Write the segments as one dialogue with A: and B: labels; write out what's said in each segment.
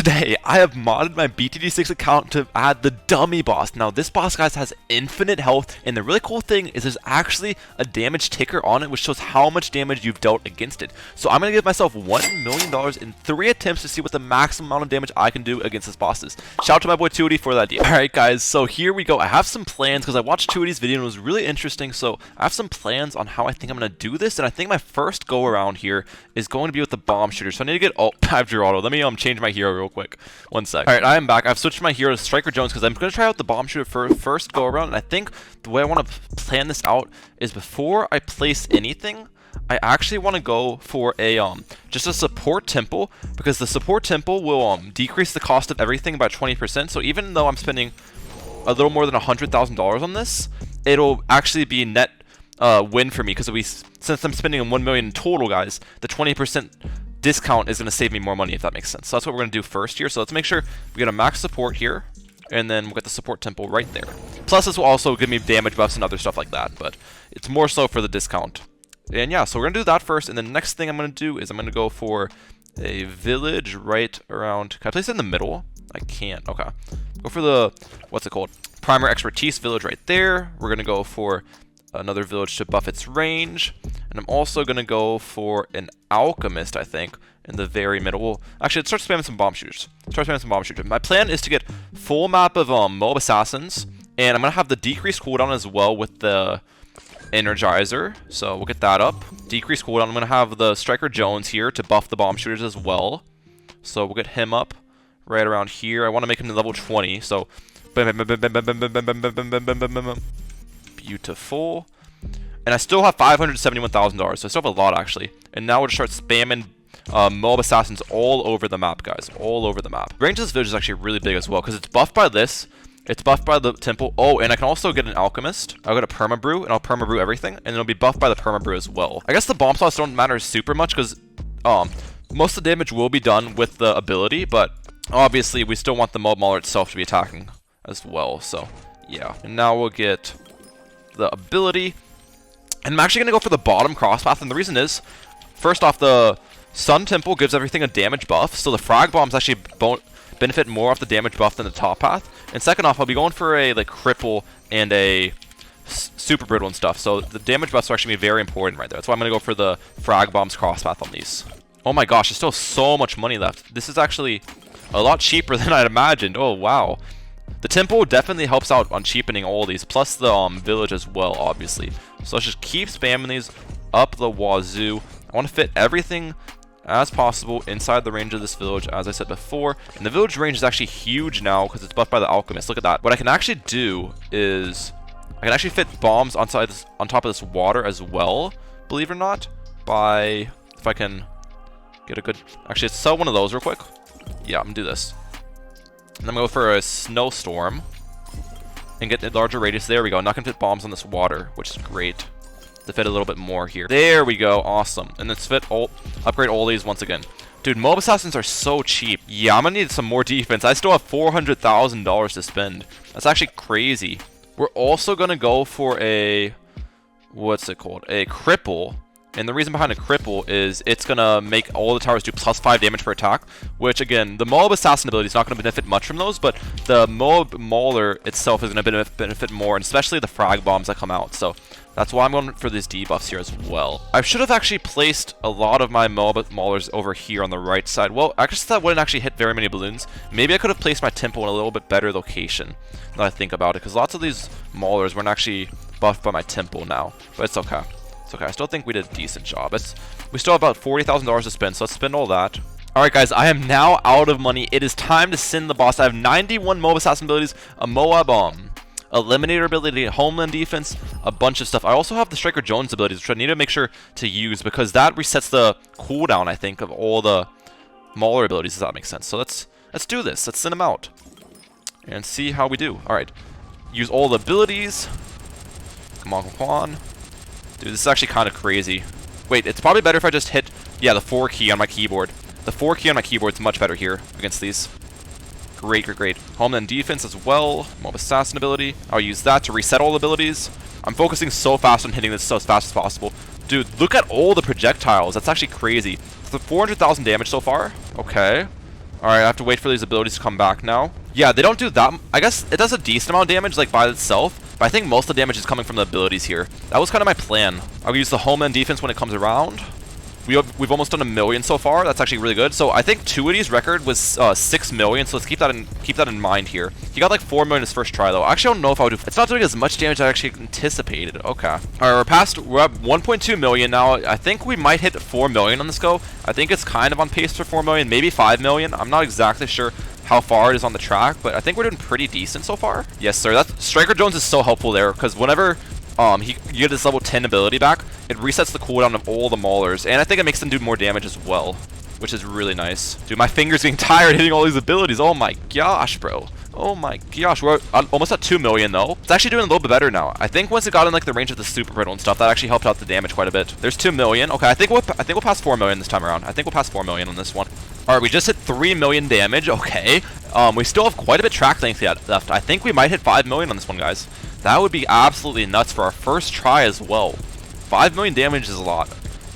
A: today I have modded my BTD6 account to add the dummy boss. Now this boss, guys, has infinite health, and the really cool thing is there's actually a damage ticker on it which shows how much damage you've dealt against it. So I'm going to give myself $1 million in 3 attempts to see what the maximum amount of damage I can do against this bosses. Shout out to my boy TiZ for that idea. Alright guys, so here we go. I have some plans because I watched TiZ's video and it was really interesting, so I have some plans on how I think I'm going to do this, and I think my first go around here is going to be with the bomb shooter. So I need to get, oh, I have Geraldo. Let me change my hero real quick. One sec. Alright, I am back. I've switched my hero to Striker Jones because I'm going to try out the bomb shooter for first go around, and I think the way I want to plan this out is before I place anything, I actually want to go for a just a support temple, because the support temple will decrease the cost of everything by 20%. So even though I'm spending a little more than $100,000 on this, it'll actually be net win for me, because since I'm spending $1 million in total, guys, the 20% discount is going to save me more money, if that makes sense. So that's what we're going to do first here. So let's make sure we get a max support here, and then we'll get the support temple right there. Plus this will also give me damage buffs and other stuff like that, but it's more so for the discount. And yeah, so we're going to do that first, and the next thing I'm going to do is I'm going to go for a village right around... Can I place it in the middle? I can't. Okay. Go for the... What's it called? Primer Expertise village right there. We're going to go for another village to buff its range. And I'm also going to go for an Alchemist, I think, in the very middle. Well, actually, let's start spamming some bomb shooters. My plan is to get full map of Mob Assassins, and I'm going to have the decreased cooldown as well with the Energizer, so we'll get that up. Decrease cooldown. I'm going to have the Striker Jones here to buff the bomb shooters as well. So we'll get him up right around here. I want to make him to level 20, so beautiful. And I still have $571,000, so I still have a lot actually. And now we'll just start spamming Mob Assassins all over the map, guys. All over the map. Range of this village is actually really big as well, because it's buffed by this. It's buffed by the temple. Oh, and I can also get an Alchemist. I'll get a Perma-Brew, and I'll Perma-Brew everything, and it'll be buffed by the Perma-Brew as well. I guess the bomb slots don't matter super much, because most of the damage will be done with the ability, but obviously we still want the Mob Mauler itself to be attacking as well, so yeah. And now we'll get the ability, and I'm actually going to go for the bottom crosspath, and the reason is, first off, the Sun Temple gives everything a damage buff, so the Frag Bombs actually benefit more off the damage buff than the top path. And second off, I'll be going for a cripple and a super brittle and stuff. So the damage buffs are actually very important right there. That's why I'm going to go for the Frag Bombs cross path on these. Oh my gosh, there's still so much money left. This is actually a lot cheaper than I'd imagined. Oh wow. The temple definitely helps out on cheapening all these, plus the village as well, obviously. So let's just keep spamming these up the wazoo. I want to fit everything as possible inside the range of this village, as I said before. And the village range is actually huge now because it's buffed by the Alchemist. Look at that. What I can actually do is I can actually fit bombs on top of this water as well, believe it or not, by, if I can get a good, actually let's sell one of those real quick. Yeah, I'm gonna do this. And I'm gonna go for a snowstorm and get a larger radius. There we go. I'm not gonna fit bombs on this water, which is great. To fit a little bit more here. There we go. Awesome. And let's upgrade all these once again. Dude, Mob Assassins are so cheap. Yeah, I'm gonna need some more defense. I still have $400,000 to spend. That's actually crazy. We're also gonna go for a, what's it called? A cripple. And the reason behind a cripple is it's gonna make all the towers do +5 damage per attack, which again, the Mob Assassin ability is not gonna benefit much from those, but the Mob Mauler itself is gonna benefit more, and especially the Frag Bombs that come out. So that's why I'm going for these debuffs here as well. I should have actually placed a lot of my Mob Maulers over here on the right side. Well, I guess that wouldn't actually hit very many balloons. Maybe I could have placed my temple in a little bit better location now that I think about it, because lots of these Maulers weren't actually buffed by my temple now, but it's okay. It's okay. I still think we did a decent job. We still have about $40,000 to spend, so let's spend all that. Alright guys, I am now out of money. It is time to send the boss. I have 91 Mob Assassin abilities, a Moab Eliminator ability, Homeland Defense, a bunch of stuff. I also have the Striker Jones abilities, which I need to make sure to use, because that resets the cooldown, I think, of all the Mauler abilities, if that makes sense. So let's do this. Let's send them out and see how we do. Alright. Use all the abilities. Come on, come on. Dude, this is actually kind of crazy. Wait, it's probably better if I just hit, yeah, the 4 key on my keyboard. The 4 key on my keyboard is much better here against these. Great, great, great. Homeland Defense as well. Mob Assassin ability. I'll use that to reset all abilities. I'm focusing so fast on hitting this as fast as possible. Dude, look at all the projectiles. That's actually crazy. So 400,000 damage so far. Okay. Alright, I have to wait for these abilities to come back now. Yeah, they don't do that. I guess it does a decent amount of damage, like, by itself. But I think most of the damage is coming from the abilities here. That was kind of my plan. I'll use the homeland defense when it comes around. We've almost done 1 million so far. That's actually really good. So I think Tuity's record was 6 million. So let's keep that in mind here. He got like 4 million his first try though. Actually, I don't know if I would do. It's not doing as much damage as I actually anticipated. Okay. All right, we're at 1.2 million now. I think we might hit 4 million on this go. I think it's kind of on pace for 4 million, maybe 5 million. I'm not exactly sure how far it is on the track, but I think we're doing pretty decent so far. Yes, sir. Striker Jones is so helpful there because whenever you get this level 10 ability back, it resets the cooldown of all the maulers, and I think it makes them do more damage as well, which is really nice. Dude, my finger's getting tired hitting all these abilities. Oh my gosh, bro. Oh my gosh, we're almost at 2 million though. It's actually doing a little bit better now. I think once it got in like the range of the super brittle and stuff, that actually helped out the damage quite a bit. There's 2 million. Okay, I think we'll pass 4 million this time around. I think we'll pass 4 million on this one. All right, we just hit 3 million damage. Okay, we still have quite a bit track length left. I think we might hit 5 million on this one, guys. That would be absolutely nuts for our first try as well. 5 million damage is a lot,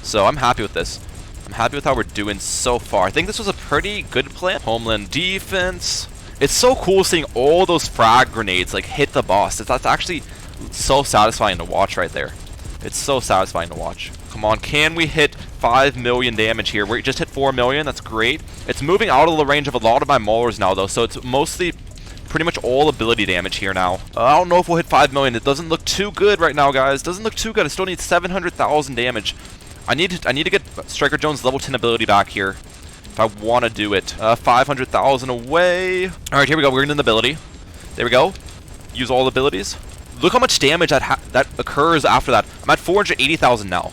A: so I'm happy with this. I'm happy with how we're doing so far. I think this was a pretty good plan. Homeland defense. It's so cool seeing all those frag grenades like hit the boss. That's actually so satisfying to watch right there. It's so satisfying to watch. Come on, can we hit 5 million damage here? We just hit 4 million. That's great. It's moving out of the range of a lot of my maulers now though, so it's mostly pretty much all ability damage here now. I don't know if we'll hit 5 million. It doesn't look too good right now, guys. Doesn't look too good. I still need 700,000 damage. I need to get Striker Jones level 10 ability back here if I want to do it. 500,000 away. All right, here we go. We're in an ability. There we go. Use all abilities. Look how much damage that occurs after that. I'm at 480,000 now.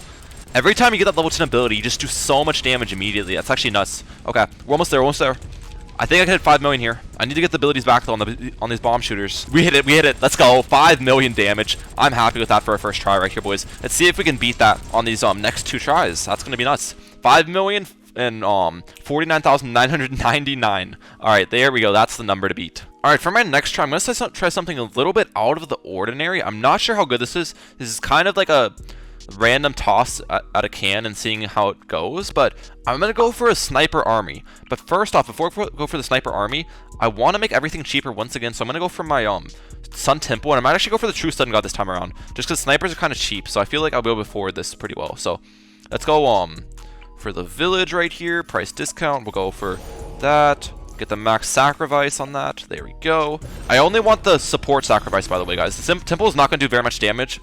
A: Every time you get that level 10 ability, you just do so much damage immediately. That's actually nuts. Okay, we're almost there. Almost there. I think I can hit 5 million here. I need to get the abilities back though on these bomb shooters. We hit it. Let's go. 5 million damage. I'm happy with that for our first try right here, boys. Let's see if we can beat that on these next 2 tries. That's gonna be nuts. 5 million and 49,999. All right, there we go. That's the number to beat. All right, for my next try, I'm gonna try something a little bit out of the ordinary. I'm not sure how good this is. This is kind of like a random toss at a can and seeing how it goes, but I'm gonna go for a sniper army. But first off, before I go for the sniper army, I want to make everything cheaper once again, so I'm gonna go for my Sun Temple, and I might actually go for the True Sun God this time around, just because snipers are kind of cheap, so I feel like I'll be able to afford this pretty well. So let's go for the village right here, price discount. We'll go for that. Get the max sacrifice on that. There we go. I only want the support sacrifice, by the way, guys. The temple is not going to do very much damage,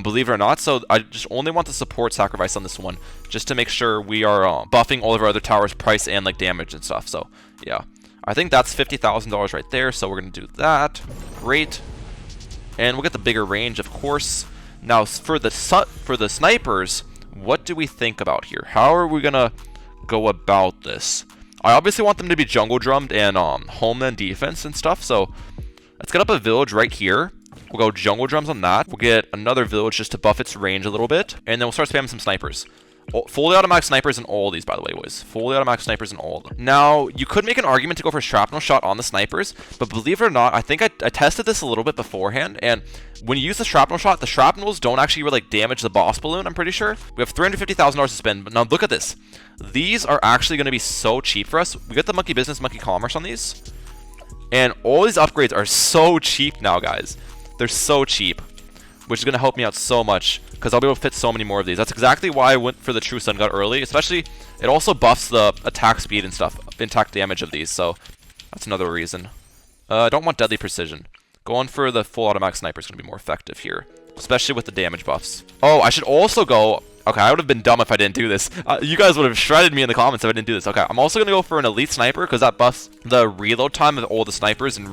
A: believe it or not, so I just only want the support sacrifice on this one, just to make sure we are buffing all of our other towers' price and like damage and stuff. So yeah, I think that's $50,000 right there, so we're gonna do that. Great. And we'll get the bigger range, of course. Now for the snipers, what do we think about here? How are we gonna go about this? I obviously want them to be jungle drummed and homeland defense and stuff, so let's get up a village right here. We'll go jungle drums on that. We'll get another village just to buff its range a little bit. And then we'll start spamming some snipers. Fully automatic snipers in all these, by the way, boys. Fully automatic snipers in all of them. Now, you could make an argument to go for shrapnel shot on the snipers, but believe it or not, I think I tested this a little bit beforehand, and when you use the shrapnel shot, the shrapnels don't actually really damage the boss balloon, I'm pretty sure. We have $350,000 to spend, but now look at this. These are actually going to be so cheap for us. We got the monkey business, monkey commerce on these, and all these upgrades are so cheap now, guys. They're so cheap, which is going to help me out so much because I'll be able to fit so many more of these. That's exactly why I went for the True Sun God early, especially it also buffs the attack speed and stuff, attack damage of these, so that's another reason. I don't want deadly precision. Going for the full automatic sniper is going to be more effective here, especially with the damage buffs. Oh, I should also go... Okay, I would have been dumb if I didn't do this. You guys would have shredded me in the comments if I didn't do this. Okay, I'm also going to go for an elite sniper because that buffs the reload time of all the snipers and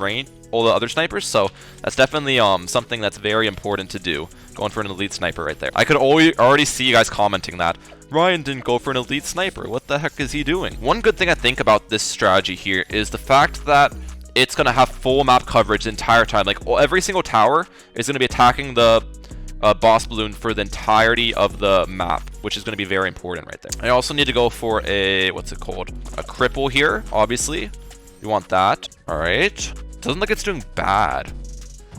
A: all the other snipers. So that's definitely something that's very important to do. Going for an elite sniper right there. I could already see you guys commenting that. Ryan didn't go for an elite sniper. What the heck is he doing? One good thing I think about this strategy here is the fact that it's going to have full map coverage the entire time. Like every single tower is going to be attacking the boss balloon for the entirety of the map, which is going to be very important right there. I also need to go for a, what's it called? A cripple here, obviously. You want that. All right. Doesn't look like it's doing bad.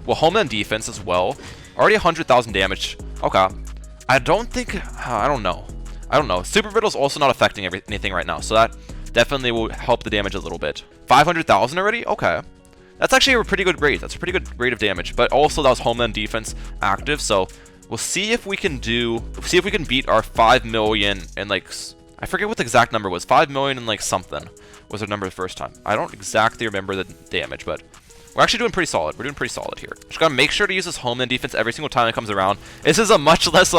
A: Well, homeland defense as well. Already 100,000 damage. Okay. I don't think, I don't know. Super Riddle's also not affecting anything right now, so that definitely will help the damage a little bit. 500,000 already? Okay. That's actually a pretty good rate. That's a pretty good rate of damage. But also that was Homeland Defense active, so we'll see if we can beat our 5 million and like, I forget what the exact number was. 5 million and like something was our number the first time. I don't exactly remember the damage, but we're actually doing pretty solid. We're doing pretty solid here. Just gotta make sure to use this Homeland Defense every single time it comes around. This is a much less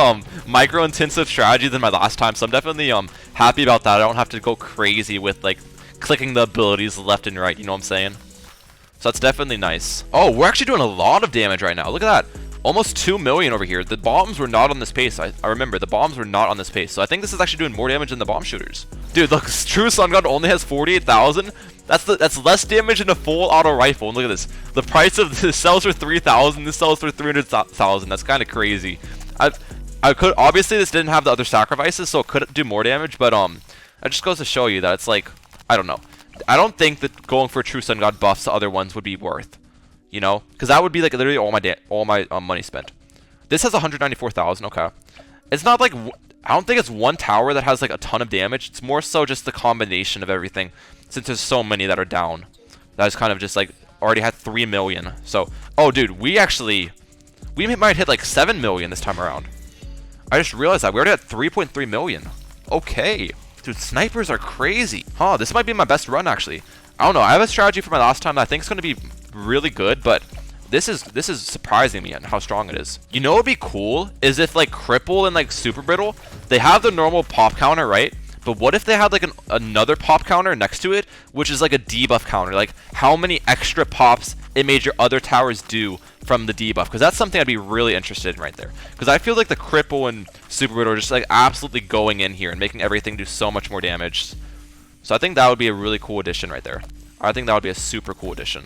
A: micro-intensive strategy than my last time, so I'm definitely happy about that. I don't have to go crazy with like clicking the abilities left and right, you know what I'm saying? So that's definitely nice. Oh, we're actually doing a lot of damage right now. Look at that. Almost 2 million over here. The bombs were not on this pace. I remember, the bombs were not on this pace. So I think this is actually doing more damage than the bomb shooters. Dude, look, True Sun God only has 48,000. That's less damage than a full auto rifle. And look at this. The price of this sells for 3,000. This sells for 300,000. That's kind of crazy. I could, obviously this didn't have the other sacrifices, so it could do more damage, but it just goes to show you that it's like, I don't know. I don't think that going for True Sun God buffs to other ones would be worth, you know, because that would be like literally all my money spent. This has 194,000. Okay, it's not like, I don't think it's one tower that has like a ton of damage. It's more so just the combination of everything, since there's so many that are down. That is kind of just like already had 3 million. So, oh dude, we might hit like 7 million this time around. I just realized that we already had 3.3 million. Okay. Dude, snipers are crazy. Huh, this might be my best run, actually. I don't know. I have a strategy for my last time that I think is going to be really good, but this is surprising me on how strong it is. You know what would be cool is if, like, Cripple and, like, Super Brittle, they have the normal pop counter, right? But what if they had, like, another pop counter next to it, which is, like, a debuff counter? Like, how many extra pops it made your other towers do from the debuff? Because that's something I'd be really interested in right there. Because I feel like the Cripple and Super Brittle are just, like, absolutely going in here and making everything do so much more damage. So I think that would be a really cool addition right there. I think that would be a super cool addition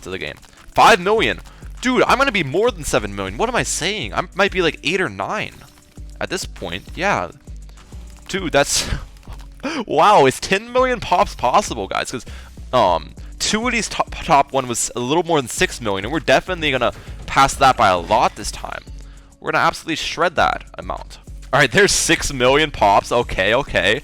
A: to the game. 5 million! Dude, I'm going to be more than 7 million. What am I saying? I might be, like, 8 or 9 at this point. Yeah. Dude, that's... wow, is 10 million pops possible, guys? Because, 2 of these top one was a little more than 6 million, and we're definitely going to pass that by a lot this time. We're going to absolutely shred that amount. Alright, there's 6 million pops. Okay, okay.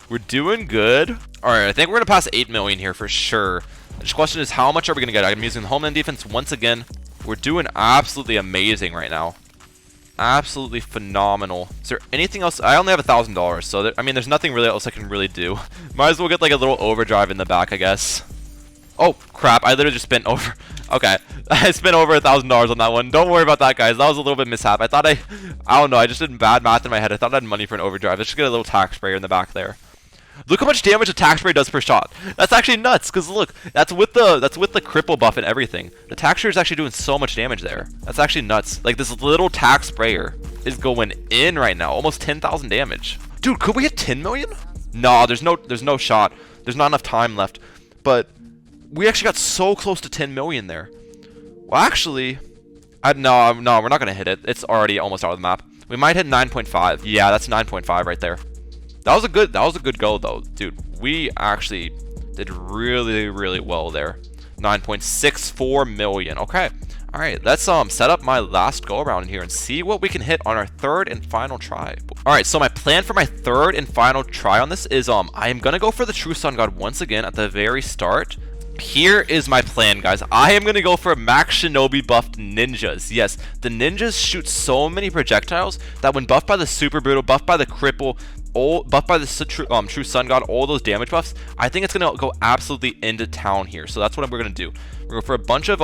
A: We're doing good. Alright, I think we're going to pass 8 million here for sure. The question is, how much are we going to get? I'm using the Homeland Defense once again. We're doing absolutely amazing right now. Absolutely phenomenal. Is there anything else? I only have $1,000, so I mean, there's nothing really else I can really do. Might as well get like a little overdrive in the back, I guess. Oh crap! I literally just spent over. Okay, I spent over $1,000 on that one. Don't worry about that, guys. That was a little bit mishap. I thought I don't know. I just did bad math in my head. I thought I had money for an overdrive. Let's just get a little tack sprayer in the back there. Look how much damage a tack spray does per shot. That's actually nuts, because look, that's with the cripple buff and everything. The tack sprayer is actually doing so much damage there. That's actually nuts. Like, this little tack sprayer is going in right now, almost 10,000 damage. Dude, could we hit 10 million? No, there's no shot. There's not enough time left. But we actually got so close to 10 million there. Well, actually, no, we're not gonna hit it. It's already almost out of the map. We might hit 9.5. Yeah, that's 9.5 right there. That was a good go though, dude. We actually did really, really well there. 9.64 million. Okay. All right, let's set up my last go around in here and see what we can hit on our third and final try. All right, so my plan for my third and final try on this is I am gonna go for the True Sun God once again at the very start. Here is my plan, guys. I am gonna go for Max Shinobi buffed ninjas. Yes, the ninjas shoot so many projectiles that when buffed by the Super Brutal, buffed by the Cripple, buffed by the True Sun God, all those damage buffs, I think it's gonna go absolutely into town here. So that's what we're gonna do. We're going for a bunch of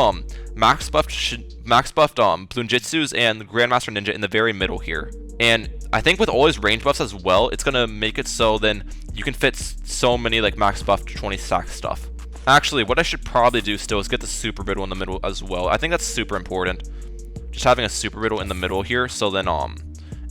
A: max buffed Bloonjitsus and Grandmaster Ninja in the very middle here. And I think with all his range buffs as well, it's gonna make it so then you can fit so many like max buffed 20 stack stuff. Actually, what I should probably do still is get the Super Riddle in the middle as well. I think that's super important. Just having a Super Riddle in the middle here, so then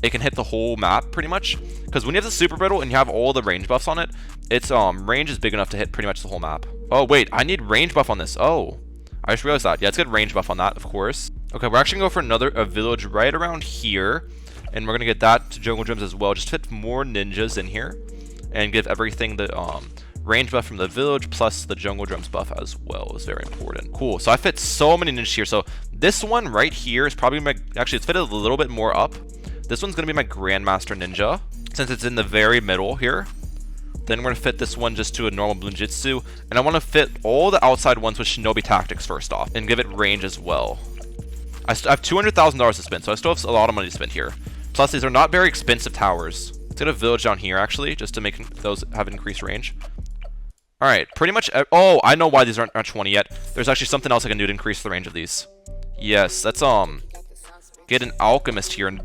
A: it can hit the whole map pretty much. Because when you have the Super Riddle and you have all the range buffs on it, its range is big enough to hit pretty much the whole map. Oh wait, I need range buff on this. Oh, I just realized that. Yeah, let's get range buff on that, of course. Okay, we're actually gonna go for a village right around here, and we're gonna get that to jungle gyms as well. Just fit more ninjas in here, and give everything the range buff from the village plus the jungle drums buff as well is very important. Cool, so I fit so many ninjas here. So this one right here is probably my, actually it's fitted a little bit more up. This one's gonna be my Grandmaster Ninja, since it's in the very middle here. Then we're going to fit this one just to a normal Bloonjitsu. And I want to fit all the outside ones with Shinobi Tactics first off. And give it range as well. I have $200,000 to spend, so I still have a lot of money to spend here. Plus, these are not very expensive towers. Let's get a village down here, actually, just to make those have increased range. Alright, pretty much... Oh, I know why these aren't 20 yet. There's actually something else I can do to increase the range of these. Yes, let's get an alchemist here and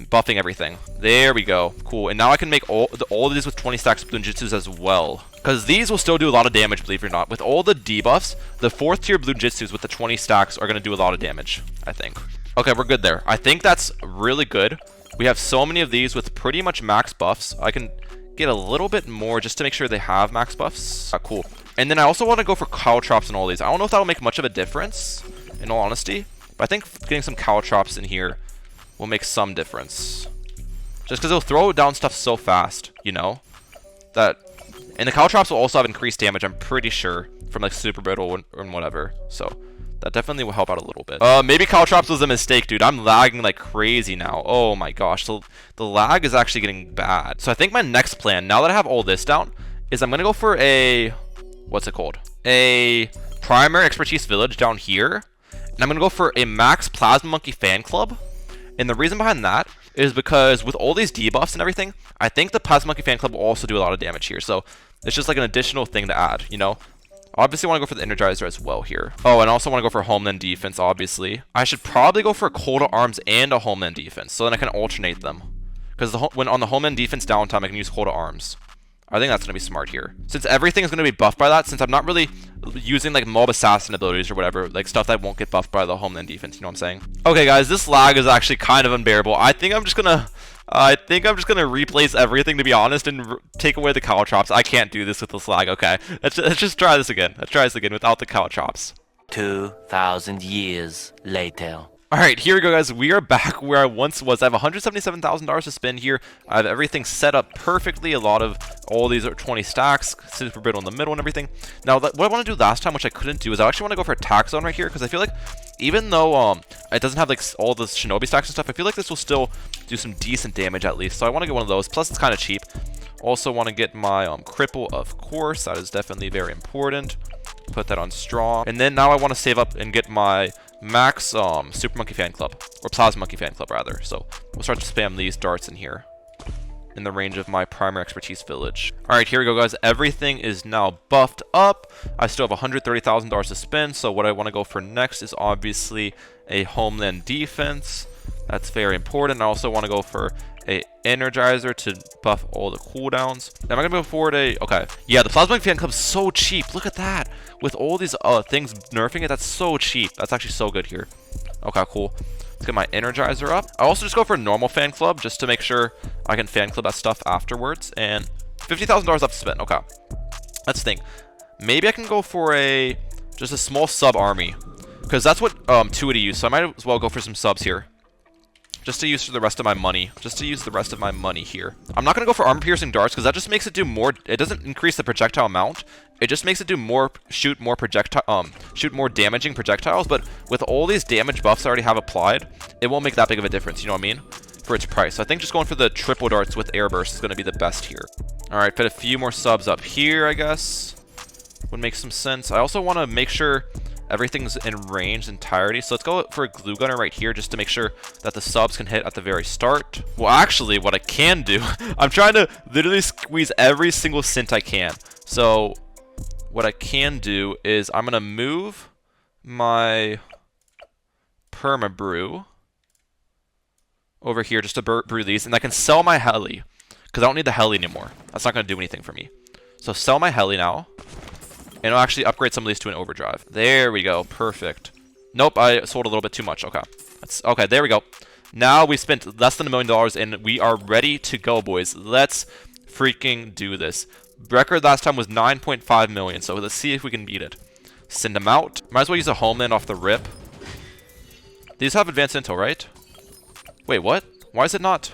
A: buffing everything. There we go. Cool. And now I can make all of these with 20 stacks of Bloonjitsus as well. Because these will still do a lot of damage, believe it or not. With all the debuffs, the 4th tier Bloonjitsus with the 20 stacks are going to do a lot of damage, I think. Okay, we're good there. I think that's really good. We have so many of these with pretty much max buffs. I can get a little bit more just to make sure they have max buffs. Cool. And then I also want to go for caltrops and all these. I don't know if that will make much of a difference, in all honesty. But I think getting some caltrops in here will make some difference. Just because it'll throw down stuff so fast, you know? And the caltrops will also have increased damage, I'm pretty sure, from like super brittle and whatever. So that definitely will help out a little bit. Maybe caltrops was a mistake, dude. I'm lagging like crazy now. Oh my gosh. So the lag is actually getting bad. So I think my next plan, now that I have all this down, is I'm going to go for a... What's it called? A primary expertise village down here. And I'm going to go for a max Plasma Monkey fan club. And the reason behind that is because with all these debuffs and everything, I think the Plasma Monkey fan club will also do a lot of damage here. So it's just like an additional thing to add, you know? Obviously, I want to go for the Energizer as well here. Oh, and I also want to go for Homeland Defense, obviously. I should probably go for a Cold Arms and a Homeland Defense, so then I can alternate them. Because when on the Homeland Defense downtime, I can use Cold Arms. I think that's going to be smart here. Since everything is going to be buffed by that, since I'm not really using like mob assassin abilities or whatever, like stuff that won't get buffed by the Homeland Defense, you know what I'm saying? Okay, guys, this lag is actually kind of unbearable. I think I'm just gonna replace everything, to be honest, and take away the caltrops. I can't do this with this lag. Okay, let's just try this again. Let's try this again without the caltrops.
B: 2,000 years later.
A: Alright, here we go, guys. We are back where I once was. I have $177,000 to spend here. I have everything set up perfectly. All these are 20 stacks, super brittle in the middle and everything. Now, what I want to do last time, which I couldn't do, is I actually want to go for a tax zone right here, because I feel like even though it doesn't have like all the shinobi stacks and stuff, I feel like this will still do some decent damage at least. So I want to get one of those. Plus, it's kind of cheap. Also want to get my cripple, of course. That is definitely very important. Put that on strong. And then now I want to save up and get my max Super Monkey Fan Club, or Plasma Monkey Fan Club rather. So we'll start to spam these darts in here in the range of my primary expertise village. Alright, here we go, guys. Everything is now buffed up. I still have $130,000 to spend, so what I want to go for next is obviously a Homeland Defense. That's very important. I also want to go for a Energizer to buff all the cooldowns. Am I gonna go forward okay. Yeah, the Plasma Monkey Fan Club's so cheap. Look at that. With all these things nerfing it, that's so cheap. That's actually so good here. Okay, cool. Let's get my Energizer up. I also just go for a normal fan club just to make sure I can fan club that stuff afterwards. And $50,000 left to spend. Okay. Let's think. Maybe I can go for just a small sub army, because that's what Tuity used. So I might as well go for some subs here. Just to use for the rest of my money. Here. I'm not going to go for armor piercing darts because that just makes it do more. It doesn't increase the projectile amount. It just makes it do more, shoot more damaging projectiles. But with all these damage buffs I already have applied, it won't make that big of a difference. You know what I mean? For its price. So I think just going for the triple darts with air burst is going to be the best here. All right, fit a few more subs up here, I guess. Would make some sense. I also want to make sure everything's in range entirety. So let's go for a glue gunner right here just to make sure that the subs can hit at the very start. Well, actually, what I can do, I'm trying to literally squeeze every single cent I can. So what I can do is I'm going to move my perma brew over here just to brew these. And I can sell my heli because I don't need the heli anymore. That's not going to do anything for me. So sell my heli now. And I'll actually upgrade some of these to an overdrive. There we go. Perfect. Nope, I sold a little bit too much. Okay. Okay, there we go. Now we spent less than $1 million and we are ready to go, boys. Let's freaking do this. Record last time was 9.5 million, so let's see if we can beat it. Send them out. Might as well use a Homeland off the rip. These have advanced intel, right? Wait, what? Why is it not?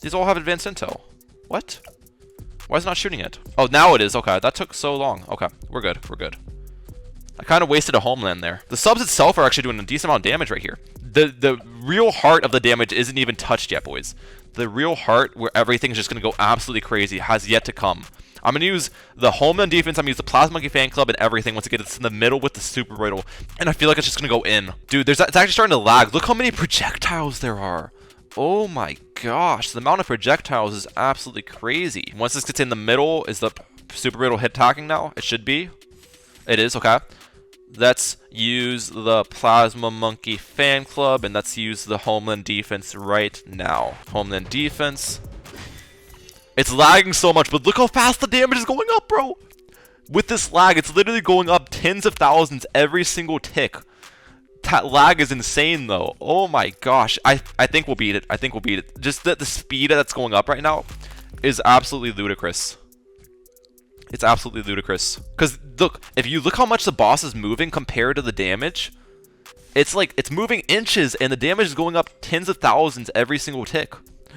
A: These all have advanced intel. What? Why is it not shooting it? Oh, now it is. Okay, that took so long. Okay, we're good. We're good. I kind of wasted a Homeland there. The subs itself are actually doing a decent amount of damage right here. the real heart of the damage isn't even touched yet, boys. The real heart, where everything's just gonna go absolutely crazy, has yet to come. I'm gonna use the homeland defense. I'm gonna use the Plasma Monkey Fan Club and everything once it gets in the middle with the Super Roidal, and I feel like it's just gonna go in. Dude, it's actually starting to lag. Look how many projectiles there are. Oh my gosh, the amount of projectiles is absolutely crazy. Once this gets in the middle, is the Super Roidal hit attacking now? It should be. It is, okay. Let's use the Plasma Monkey Fan Club, and let's use the Homeland Defense right now. Homeland Defense. It's lagging so much, but look how fast the damage is going up, bro. With this lag, it's literally going up tens of thousands every single tick. That lag is insane, though. Oh my gosh. I think we'll beat it. I think we'll beat it. Just the speed that's going up right now is absolutely ludicrous. It's absolutely ludicrous. Because, look, if you look how much the boss is moving compared to the damage, it's like, it's moving inches, and the damage is going up tens of thousands every single tick.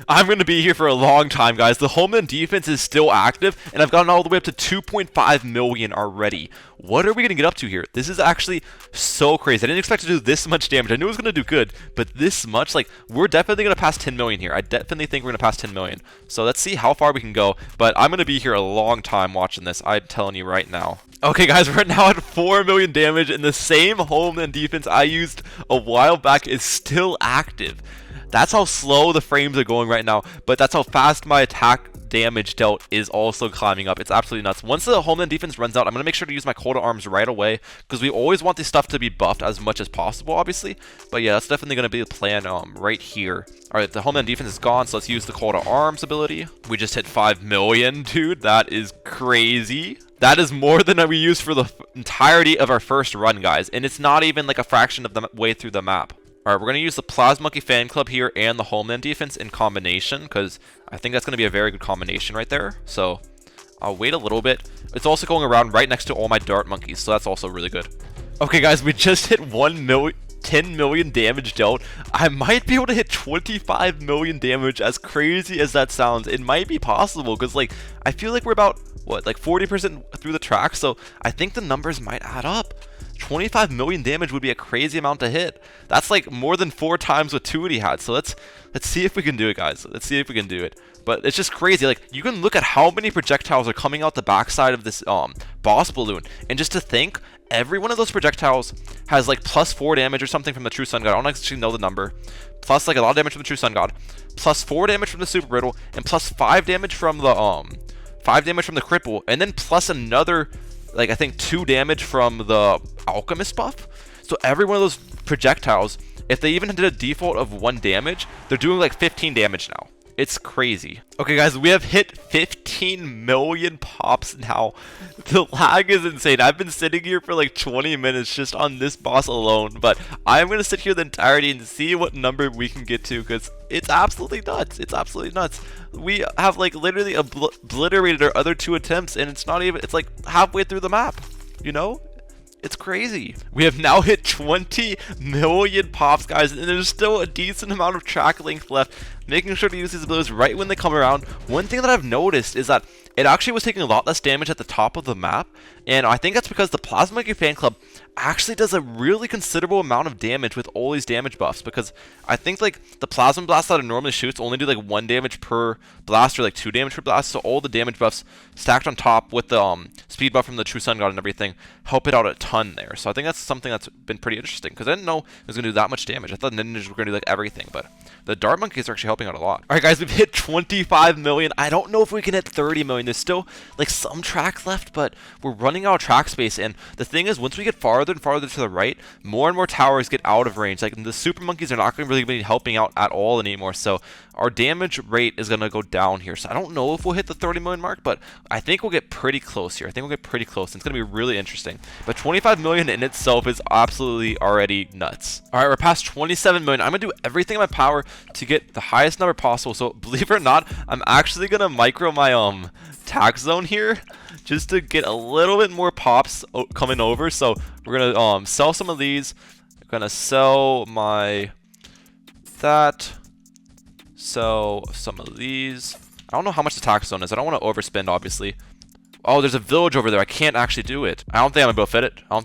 A: I'm going to be here for a long time, guys. The Homeland defense is still active, and I've gotten all the way up to 2.5 million already. What are we going to get up to here? This is actually so crazy. I didn't expect to do this much damage. I knew it was going to do good, but this much, like, we're definitely going to pass 10 million here. I definitely think we're going to pass 10 million. So let's see how far we can go, but I'm going to be here a long time watching this. I'm telling you right now. Okay, guys, we're now at 4 million damage, and the same Homeland defense I used a while back is still active. That's how slow the frames are going right now, but that's how fast my attack damage dealt is also climbing up. It's absolutely nuts. Once the Homeland defense runs out, I'm going to make sure to use my cold arms right away, because we always want this stuff to be buffed as much as possible, obviously. But yeah, that's definitely going to be the plan right here. Alright, the Homeland defense is gone, so let's use the cold arms ability. We just hit 5 million, dude. That is crazy. That is more than we used for the entirety of our first run, guys, and it's not even like a fraction of the way through the map. Alright, we're going to use the Plasma Monkey Fan Club here and the Homeland Defense in combination, because I think that's going to be a very good combination right there. So, I'll wait a little bit. It's also going around right next to all my Dart Monkeys, so that's also really good. Okay, guys, we just hit 10 million damage dealt. I might be able to hit 25 million damage, as crazy as that sounds. It might be possible, because, like, I feel like we're about, what, like 40% through the track, so I think the numbers might add up. 25 million damage would be a crazy amount to hit. That's like more than 4 times what Tutti had. So let's see if we can do it, guys. Let's see if we can do it. But it's just crazy. Like, you can look at how many projectiles are coming out the backside of this boss balloon, and just to think, every one of those projectiles has like +4 damage or something from the True Sun God. I don't actually know the number. Plus like a lot of damage from the True Sun God. +4 damage from the Super Brittle, and +5 damage from the Cripple, and then plus another, like, I think 2 damage from the Alchemist buff. So every one of those projectiles, if they even did a default of 1 damage, they're doing like 15 damage now. It's crazy. Okay, guys, we have hit 15 million pops now. The lag is insane. I've been sitting here for like 20 minutes just on this boss alone, but I'm going to sit here the entirety and see what number we can get to, because it's absolutely nuts. It's absolutely nuts. We have like literally obliterated our other 2 attempts, and it's not even, it's like halfway through the map, you know? It's crazy. We have now hit 20 million pops, guys, and there's still a decent amount of track length left. Making sure to use these abilities right when they come around. One thing that I've noticed is that it actually was taking a lot less damage at the top of the map, and I think that's because the Plasma Monkey Fan Club actually does a really considerable amount of damage with all these damage buffs, because I think like the Plasma Blast that it normally shoots only do like 1 damage per blast or like 2 damage per blast, so all the damage buffs stacked on top with the speed buff from the True Sun God and everything help it out a ton there. So I think that's something that's been pretty interesting, because I didn't know it was going to do that much damage. I thought ninjas were going to do like everything, but the Dart Monkeys are actually helping out a lot. Alright, guys, we've hit 25 million. I don't know if we can hit 30 million. There's still like some track left, but we're running out of track space, and the thing is, once we get farther and farther to the right, more and more towers get out of range. Like, the Super Monkeys are not going to really be helping out at all anymore, so our damage rate is going to go down here. So I don't know if we'll hit the 30 million mark, but I think we'll get pretty close here. I think we'll get pretty close, and it's going to be really interesting. But 25 million in itself is absolutely already nuts. Alright, we're past 27 million. I'm going to do everything in my power to get the highest number possible. So believe it or not, I'm actually going to micro my tax zone here just to get a little bit more pops coming over. So we're going to sell some of these. I'm going to sell sell some of these. I don't know how much the tax zone is. I don't want to overspend, obviously. Oh, there's a village over there. I can't actually do it. I don't think I'm going to be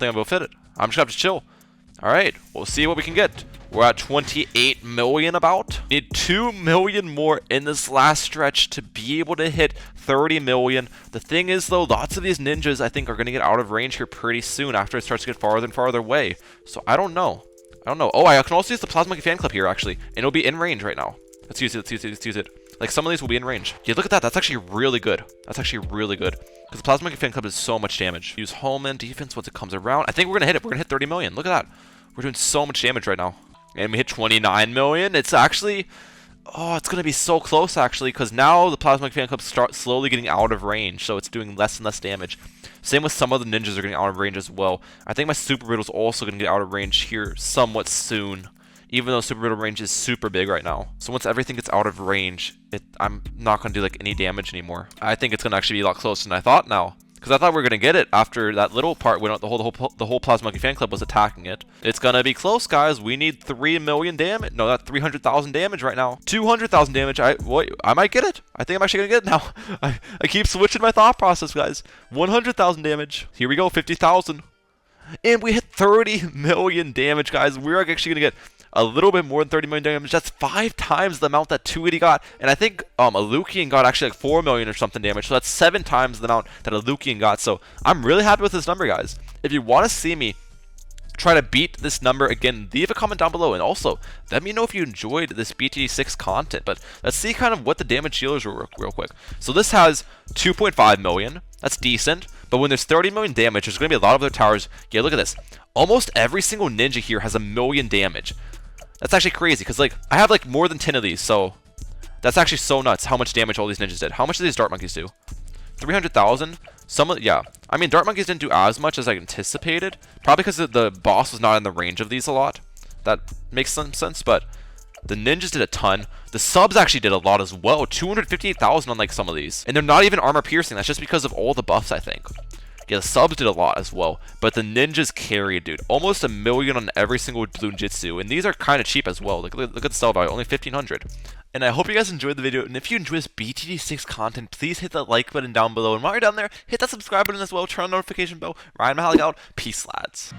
A: able to fit it. I'm just going to have to chill. Alright, we'll see what we can get. We're at 28 million about. Need 2 million more in this last stretch to be able to hit 30 million. The thing is though, lots of these ninjas I think are going to get out of range here pretty soon after it starts to get farther and farther away. So I don't know. Oh, I can also use the Plasma Monkey fan club here actually, and it'll be in range right now. Let's use it. Like some of these will be in range. Yeah, look at that. That's actually really good. Because the Plasma Monkey fan club does so much damage. Use Homeland defense once it comes around. I think we're going to hit it. We're going to hit 30 million. Look at that. We're doing so much damage right now. And we hit 29 million. It's actually... Oh, it's going to be so close, actually, because now the Plasma Monkey fan club starts slowly getting out of range, so it's doing less and less damage. Same with some of the ninjas are getting out of range as well. I think my Super Riddle's also going to get out of range here somewhat soon, even though Super Riddle range is super big right now. So once everything gets out of range, I'm not going to do like any damage anymore. I think it's going to actually be a lot closer than I thought now. Because I thought we were going to get it after that little part when the whole Plasma Monkey fan club was attacking it. It's going to be close, guys. We need 3 million damage. No, that's 300,000 damage right now. 200,000 damage. I might get it. I think I'm actually going to get it now. I keep switching my thought process, guys. 100,000 damage. Here we go, 50,000. And we hit 30 million damage, guys. We're actually going to get a little bit more than 30 million damage. That's 5 times the amount that 280 got. And I think Alukian got actually like 4 million or something damage. So that's 7 times the amount that Alukian got. So I'm really happy with this number, guys. If you want to see me try to beat this number again, leave a comment down below. And also, let me know if you enjoyed this BTD 6 content. But let's see kind of what the damage dealers were real quick. So this has 2.5 million. That's decent. But when there's 30 million damage, there's going to be a lot of other towers. Yeah, look at this. Almost every single ninja here has 1 million damage. That's actually crazy, because like I have like more than 10 of these, so that's actually so nuts how much damage all these ninjas did. How much do these dart monkeys do? 300,000? Yeah. I mean, dart monkeys didn't do as much as I anticipated, probably because the boss was not in the range of these a lot. That makes some sense, but the ninjas did a ton. The subs actually did a lot as well. 258,000 on like some of these, and they're not even armor piercing. That's just because of all the buffs, I think. Yeah, the subs did a lot as well, but the ninjas carried, dude. Almost 1 million on every single blue Jitsu, and these are kind of cheap as well. Look at the sell value, only 1,500. And I hope you guys enjoyed the video, and if you enjoy this BTD 6 content, please hit that like button down below, and while you're down there, hit that subscribe button as well, turn on the notification bell. Ryan Mehalic out. Peace, lads.